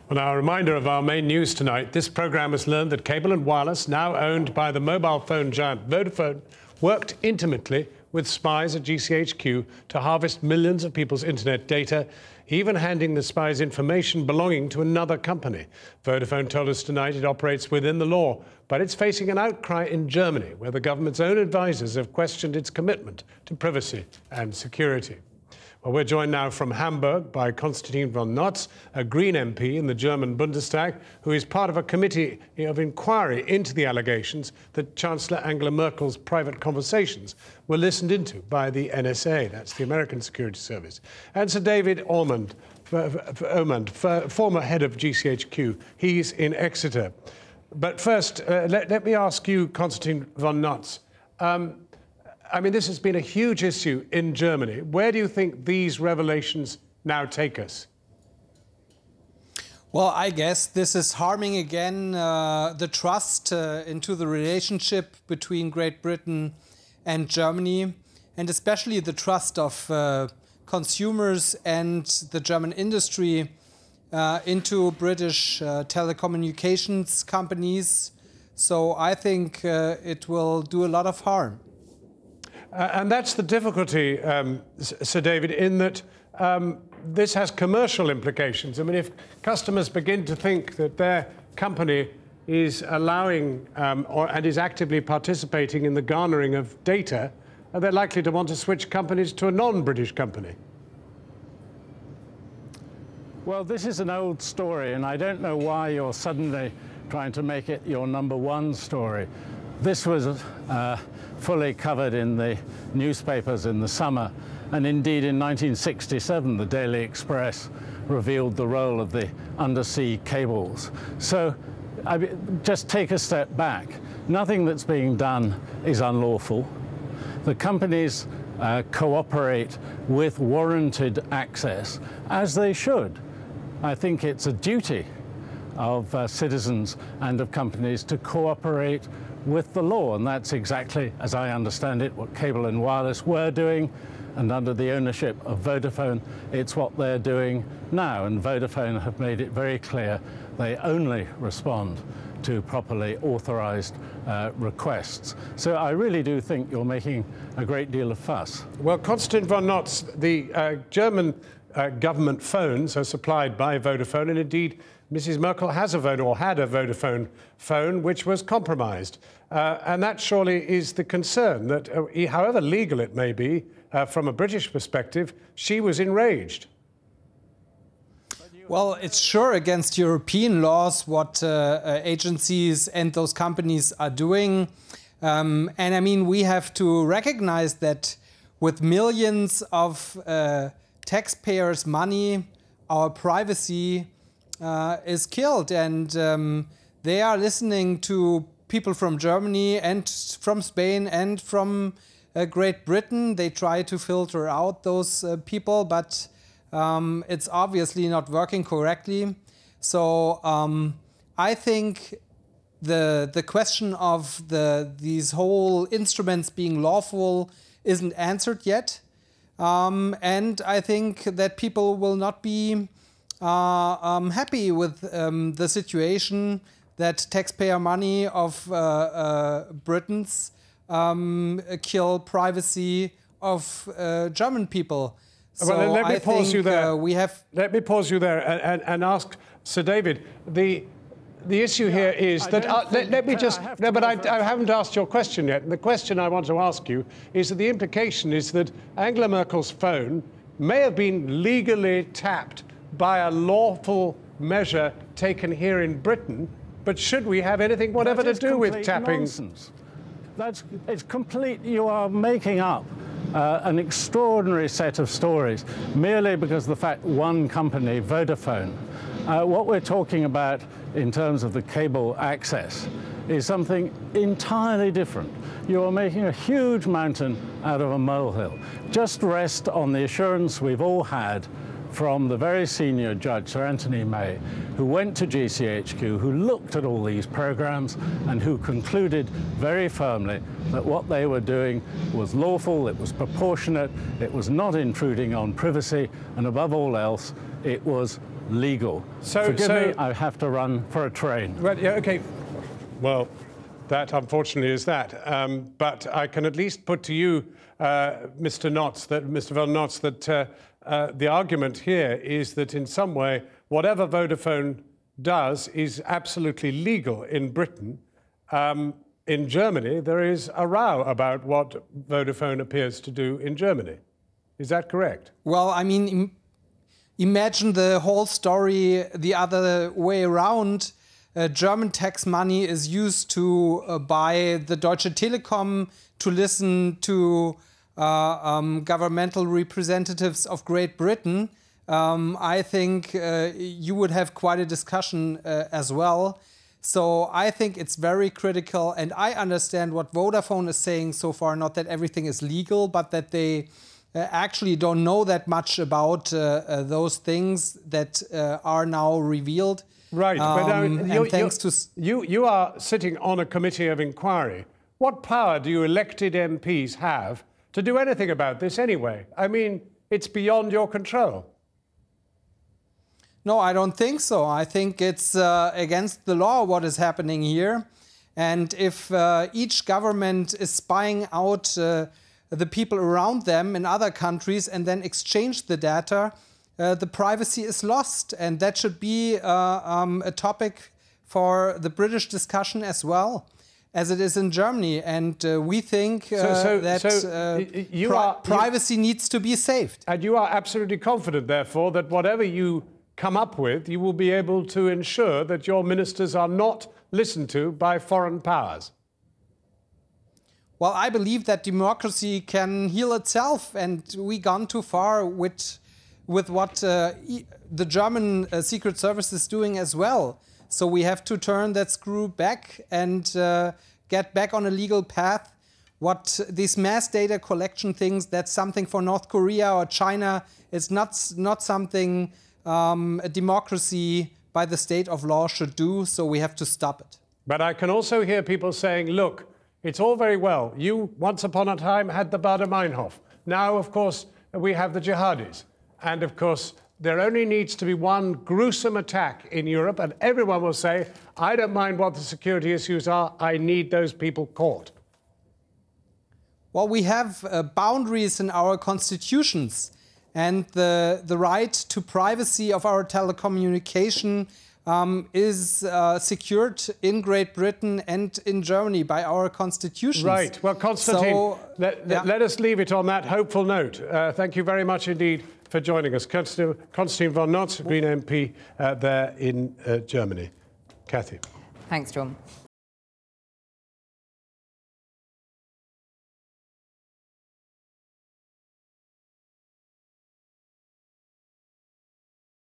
Well, now, a reminder of our main news tonight. This programme has learned that Cable and Wireless, now owned by the mobile phone giant Vodafone, worked intimately with spies at GCHQ to harvest millions of people's internet data, even handing the spies information belonging to another company. Vodafone told us tonight it operates within the law, but it's facing an outcry in Germany, where the government's own advisers have questioned its commitment to privacy and security. Well, we're joined now from Hamburg by Konstantin von Notz, a Green MP in the German Bundestag, who is part of a committee of inquiry into the allegations that Chancellor Angela Merkel's private conversations were listened into by the NSA, that's the American Security Service. And Sir David Omand, former head of GCHQ. He's in Exeter. But first, let me ask you, Konstantin von Notz. I mean, this has been a huge issue in Germany. Where do you think these revelations now take us? Well, I guess this is harming again the trust into the relationship between Great Britain and Germany, and especially the trust of consumers and the German industry into British telecommunications companies. So I think it will do a lot of harm. And that's the difficulty, Sir David, in that this has commercial implications. I mean, if customers begin to think that their company is allowing and is actively participating in the garnering of data, they're likely to want to switch companies to a non-British company. Well, this is an old story, and I don't know why you're suddenly trying to make it your #1 story. This was fully covered in the newspapers in the summer, and indeed in 1967 the Daily Express revealed the role of the undersea cables. So just take a step back. Nothing that's being done is unlawful. The companies cooperate with warranted access, as they should. I think it's a duty of citizens and of companies to cooperate with the law, and that's exactly, as I understand it, what Cable and Wireless were doing, and under the ownership of Vodafone, it's what they're doing now, and Vodafone have made it very clear they only respond to properly authorized requests. So I really do think you're making a great deal of fuss. Well, Konstantin von Notz, the German government phones are supplied by Vodafone, and indeed Mrs. Merkel has a had a Vodafone phone which was compromised. And that surely is the concern, that however legal it may be, from a British perspective, she was enraged. Well, it's sure against European laws what agencies and those companies are doing. And I mean, we have to recognize that with millions of taxpayers' money, our privacy is killed, and they are listening to people from Germany and from Spain and from Great Britain. They try to filter out those people, but it's obviously not working correctly. So I think the question of these whole instruments being lawful isn't answered yet. And I think that people will not be happy with the situation that taxpayer money of Britons kill privacy of German people. So well, let me pause you there. Let me pause you there and ask Sir David. The issue here is that let me just no, but I haven't asked your question yet. And the question I want to ask you is that the implication is that Angela Merkel's phone may have been legally tapped by a lawful measure taken here in Britain, but should we have anything whatever to do with tapping? Nonsense. It's complete. You are making up an extraordinary set of stories merely because of the fact one company, Vodafone. What we're talking about in terms of the cable access is something entirely different. You're making a huge mountain out of a molehill. Just rest on the assurance we've all had from the very senior judge, Sir Anthony May, who went to GCHQ, who looked at all these programs and who concluded very firmly that what they were doing was lawful, it was proportionate, it was not intruding on privacy, and above all else, it was legal. Forgive me, I have to run for a train. Well, yeah, okay. Well, that unfortunately is that. But I can at least put to you, Mr. Notz, Mr. von Notz, that the argument here is that in some way, whatever Vodafone does is absolutely legal in Britain. In Germany, there is a row about what Vodafone appears to do in Germany. Is that correct? Well, I mean, imagine the whole story the other way around. German tax money is used to buy the Deutsche Telekom, to listen to governmental representatives of Great Britain. I think you would have quite a discussion as well. So I think it's very critical, and I understand what Vodafone is saying so far, not that everything is legal, but that they actually don't know that much about those things that are now revealed. Right, but you are sitting on a committee of inquiry. What power do you elected MPs have to do anything about this anyway? I mean, it's beyond your control. No, I don't think so. I think it's against the law what is happening here. And if each government is spying out the people around them in other countries and then exchange the data, the privacy is lost. And that should be a topic for the British discussion as well, as it is in Germany. And we think privacy needs to be saved. And you are absolutely confident, therefore, that whatever you come up with, you will be able to ensure that your ministers are not listened to by foreign powers? Well, I believe that democracy can heal itself, and we've gone too far with what the German Secret Service is doing as well. So we have to turn that screw back and get back on a legal path. What these mass data collection things, that's something for North Korea or China. It's not something a democracy by the state of law should do, so we have to stop it. But I can also hear people saying, look, it's all very well. You, once upon a time, had the Baader-Meinhof. Now, of course, we have the jihadis. And, of course, there only needs to be one gruesome attack in Europe, and everyone will say, I don't mind what the security issues are, I need those people caught. Well, we have boundaries in our constitutions. And the right to privacy of our telecommunication is secured in Great Britain and in Germany by our constitutions. Right. Well, Konstantin, so, let us leave it on that hopeful note. Thank you very much indeed for joining us. Konstantin von Notz, Green MP there in Germany. Kathy. Thanks, John.